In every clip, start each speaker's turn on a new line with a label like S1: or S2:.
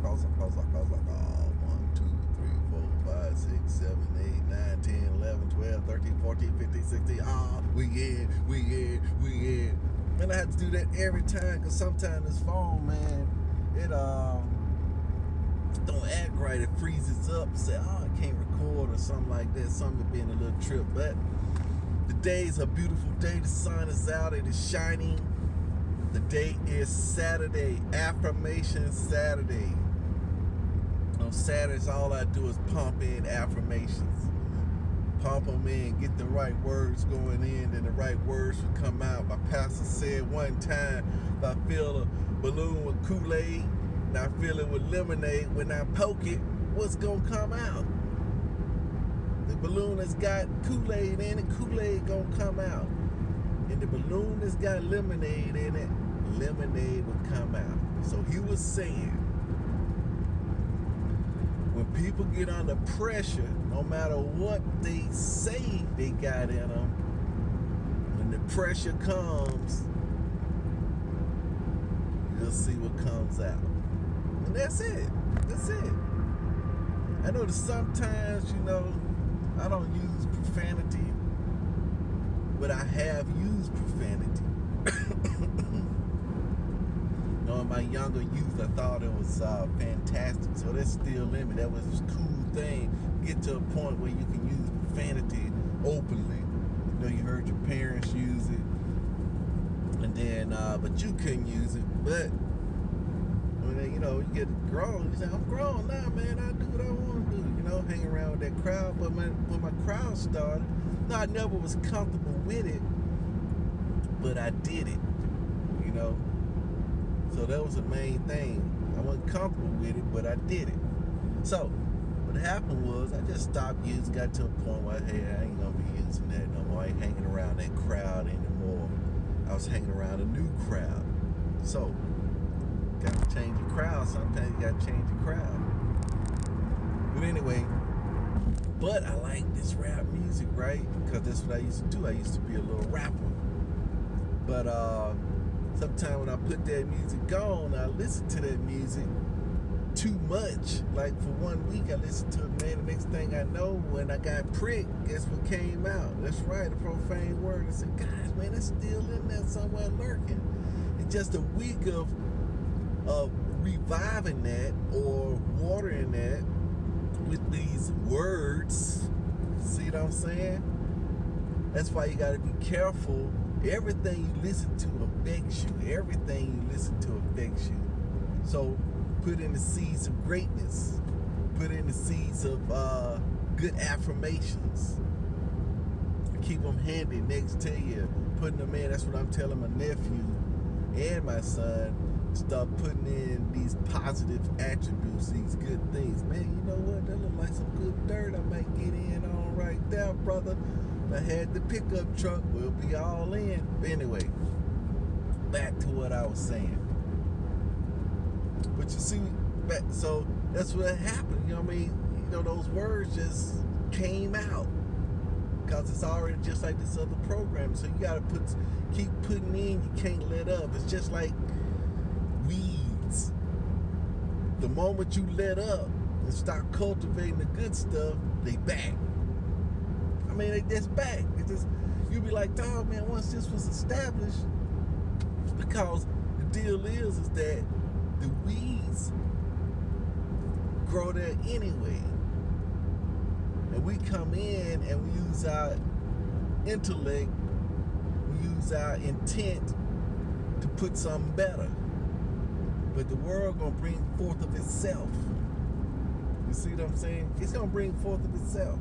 S1: 1, 2, 3, 4, 5, 6, 7, 8, 9, 10, 11, 12, 13, 14, 15, 16. We in. And I have to do that every time, because sometimes this phone, man, it don't act right. It freezes up, say, I can't record or something like that. Something being a little trip. But the day is a beautiful day. The sun is out. It is shining. The day is Saturday, Affirmations Saturday. On Saturdays, all I do is pump in affirmations. Pump them in, get the right words going in, and the right words will come out. My pastor said one time, if I fill a balloon with Kool-Aid and I fill it with lemonade, when I poke it, what's going to come out? The balloon that's got Kool-Aid in it, Kool-Aid going to come out. And the balloon that's got lemonade in it, lemonade would come out. So he was saying, when people get under pressure, no matter what they say they got in them, when the pressure comes, you'll see what comes out. And that's it. That's it. I know that sometimes, I don't use profanity, but I have used profanity. In my younger youth, I thought it was fantastic. So that's still in me. That was a cool thing. Get to a point where you can use profanity openly. You heard your parents use it, and then, but you couldn't use it. But when you get grown, you say, "I'm grown now, man. I do what I want to do." Hang around with that crowd. But when my crowd started, I never was comfortable with it, but I did it. So that was the main thing. I wasn't comfortable with it, but I did it. So what happened was I just stopped using, got to a point where, hey, I ain't gonna be using that no more. I ain't hanging around that crowd anymore. I was hanging around a new crowd. So gotta change the crowd. Sometimes you gotta change the crowd. But anyway, I like this rap music, right? Because that's what I used to do. I used to be a little rapper. But sometimes when I put that music on, I listen to that music too much. Like for 1 week, I listened to it, man. The next thing I know, when I got pricked, guess what came out? That's right, a profane word. I said, gosh, man, it's still in there somewhere lurking. And just a week of reviving that or watering that with these words. See what I'm saying? That's why you got to be careful. Everything you listen to affects you. Everything you listen to affects you. So put in the seeds of greatness. Put in the seeds of good affirmations. Keep them handy next to you. Putting them in. That's what I'm telling my nephew and my son. Start putting in these positive attributes, these good things. Man, you know what? That look like some good dirt I might get in on right there, brother. If I had the pickup truck, we'll be all in. But anyway, back to what I was saying. But you see, so that's what happened. You know what I mean? Those words just came out. Because it's already just like this other program. So you got to keep putting in. You can't let up. It's just like weeds. The moment you let up and start cultivating the good stuff, they back. I mean, they just back. It just, you be like, dog, man, once this was established, because the deal is that the weeds grow there anyway. And we come in and we use our intellect, we use our intent to put something better. But the world gonna bring forth of itself. You see what I'm saying? It's gonna bring forth of itself.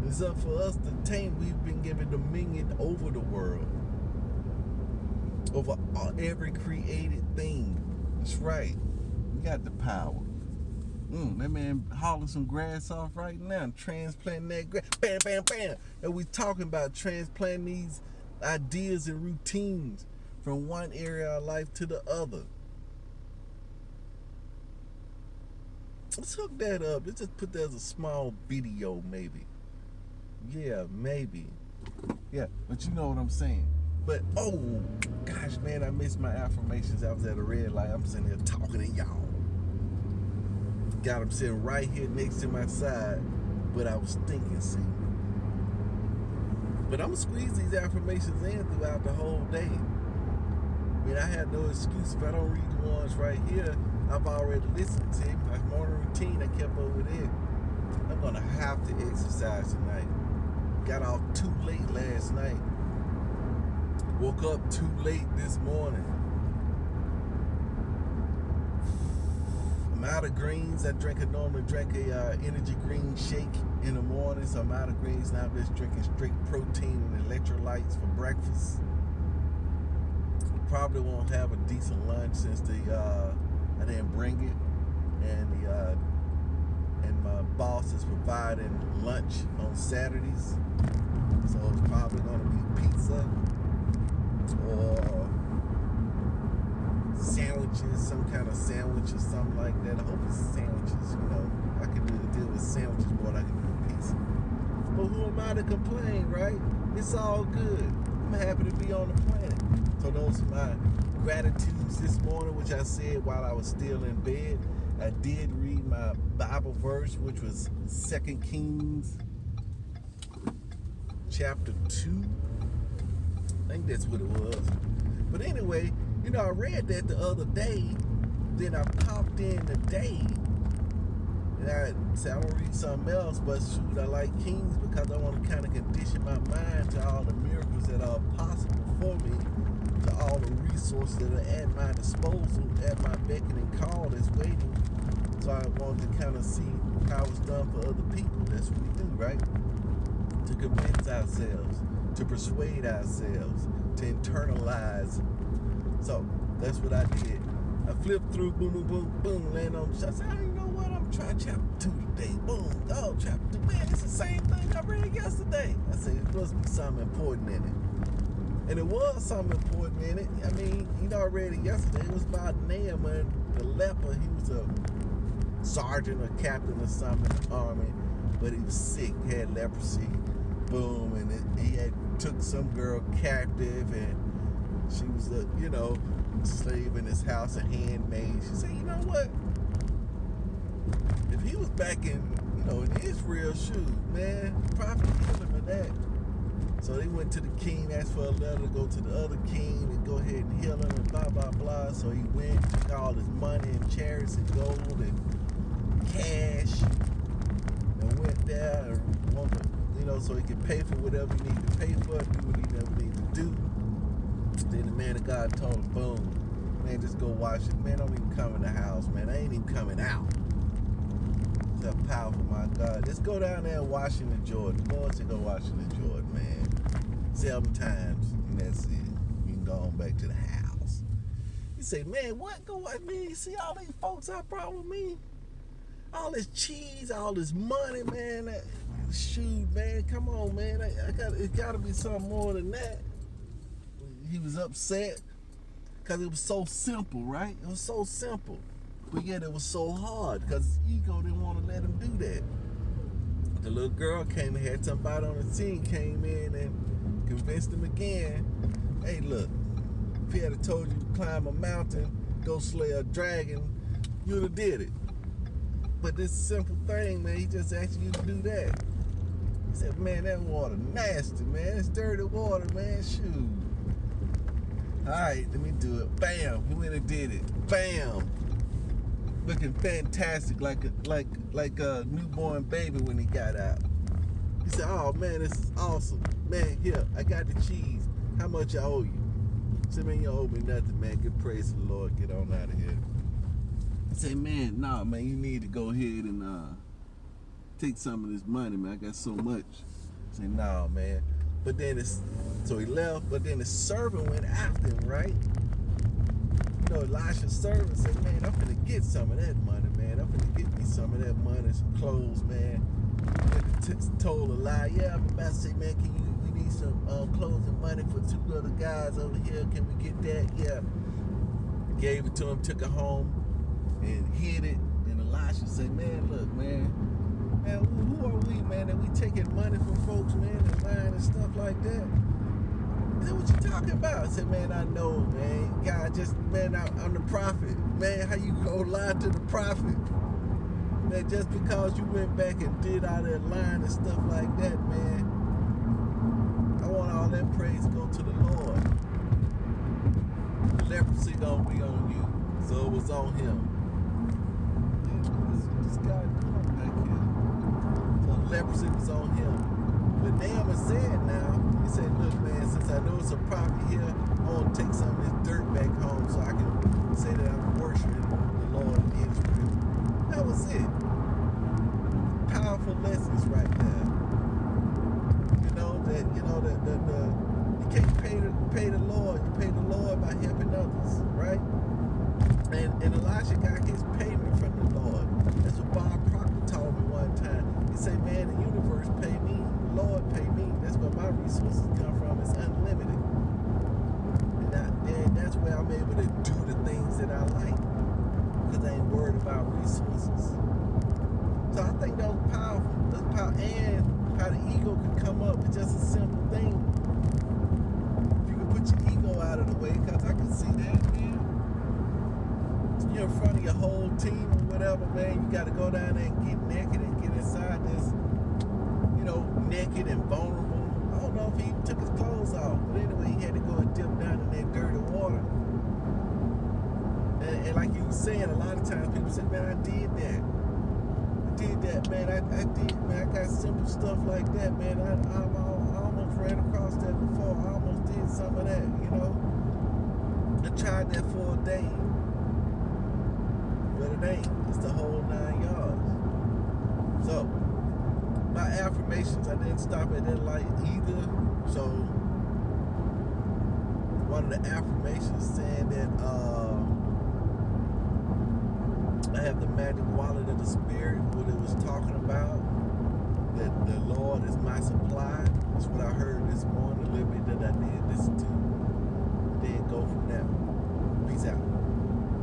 S1: It's up for us to tame. We've been given dominion over the world, over every created thing. That's right. We got the power. That man hauling some grass off right now and transplanting that grass. Bam, bam, bam. And we talking about transplanting these ideas and routines from one area of life to the other. Let's hook that up. Let's just put that as a small video, maybe. Yeah, maybe. Yeah, but you know what I'm saying. But, gosh, man, I missed my affirmations. I was at a red light. I'm sitting here talking to y'all. Got him sitting right here next to my side, but I was thinking, see. But I'm going to squeeze these affirmations in throughout the whole day. I mean, I have no excuse if I don't read the ones right here. I've already listened to it. My morning routine I kept over there. I'm going to have to exercise tonight. Got off too late last night. Woke up too late this morning. I'm out of greens. I normally drink a energy green shake in the morning, so I'm out of greens now. I'm just drinking straight protein and electrolytes for breakfast. Probably won't have a decent lunch since I didn't bring it, and my boss is providing lunch on Saturdays, so it's probably going to be pizza or sandwiches, some kind of sandwich or something like that. I hope it's sandwiches. I can deal with sandwiches more than I can do with pizza. But who am I to complain, right? It's all good. I'm happy to be on the planet. So those are my gratitudes this morning, which I said while I was still in bed. I did read my Bible verse, which was 2 Kings chapter 2. I think that's what it was. But anyway, I read that the other day. Then I popped in today. And I said, I'm going to read something else. But shoot, I like Kings because I want to kind of condition my mind to all the miracles that are possible for me, to all the resources that are at my disposal, at my beck and call that's waiting. So I wanted to kind of see how it's done for other people. That's what we do, right? To convince ourselves, to persuade ourselves, to internalize. So that's what I did. I flipped through, boom, boom, boom, boom, land on. I said, you know what? I'm trying chapter 2 today. Boom, chapter 2. Man, it's the same thing I read yesterday. I said, it must be something important in it. And it was something important in it. I mean, I read it yesterday. It was about Naaman, the leper. He was a sergeant or captain or something in the army, but he was sick, had leprosy. Boom, and he had took some girl captive, and she was a, slave in his house, a handmaid. She said, you know what? If he was back in Israel, shoot, man, probably kill him in that. So they went to the king, asked for a letter to go to the other king and go ahead and heal him and blah, blah, blah. So he went, took all his money and chariots and gold and cash and went there and wanted, so he could pay for whatever he needed to pay for, do what he never needed to do. Then the man of God told him, boom, man, just go wash it. Man, don't even come in the house, man. I ain't even coming out. It's that powerful, my God. Let's go down there and Washington, Jordan. The Lord said go Washington, Jordan, man. 7 times, and that's it. You can go on back to the house. You say, man, what? Go watch me. You see all these folks I brought with me? All this cheese, all this money, man. Shoot, man, come on, man. It got to be something more than that. He was upset because it was so simple, right? It was so simple. But yet it was so hard because his ego didn't want to let him do that. The little girl came and had somebody on the scene, came in and convinced him again. Hey, look, if he had told you to climb a mountain, go slay a dragon, you'd have did it. But this simple thing, man, he just asked you to do that. He said, man, that water nasty, man. It's dirty water, man. Shoot. All right, let me do it. Bam. He went and did it. Bam. Looking fantastic, like a newborn baby when he got out. He said, oh, man, this is awesome. Man, here, I got the cheese. How much I owe you? I said, man, you owe me nothing, man. Good praise to the Lord. Get on out of here. I said, man, nah, man, you need to go ahead and take some of this money, man. I got so much. I said, nah, man. But then so he left, but then the servant went after him, right? Elisha's servant said, man, I'm finna get some of that money, man. I'm finna get me some of that money, some clothes, man. And told Elijah, yeah, I'm about to say, man, we need some clothes and money for 2 other guys over here. Can we get that? Yeah. Gave it to him, took it home, and hid it. And Elisha said, man, look, man, who are we, man, that we taking money from folks, man, and lying and stuff like that? He said, what you talking about? I said, man, I know, man. God, just, man, I'm the prophet. Man, how you gonna lie to the prophet? that just because you went back and did all that lying and stuff like that, man, I want all that praise to go to the Lord. The leprosy don't be on you, so it was on him. This guy back here. So the leprosy was on him. But Naaman said now, he said, look, man, since I know it's a prophet here, I want to take some of this dirt back home so I can say that I'm worshiping the Lord of Israel. That was it. Powerful lessons right there. You can't pay the Lord. You pay the Lord by helping others, right? And Elisha got his payment from the Lord. That's what Bob Proctor told me one time. He said, man, the universe pay me, the Lord pay me. That's where my resources come from. It's unlimited. And that's where I'm able to do the things that I like. Because I ain't worried about resources. So I think that was powerful. That's powerful. And how the ego can come up. It's just a simple thing. If you can put your ego out of the way, because I can see that, man. You're in front of your whole team or whatever, man. You got to go down there and get naked and get inside this, naked and vulnerable. I don't know if he even took his clothes off. But anyway, he had to go and dip down in that dirty water. And like you were saying, a lot of times people say, man, I did that. Man. I did, man. I got simple stuff like that, man. I almost ran across that before. I almost did some of that, I tried that for a day. But it ain't. It's the whole 9 yards. So, my affirmations, I didn't stop at that light either. So, one of the affirmations saying that I have the magic wallet of the spirit, what it was talking about, that the Lord is my supply.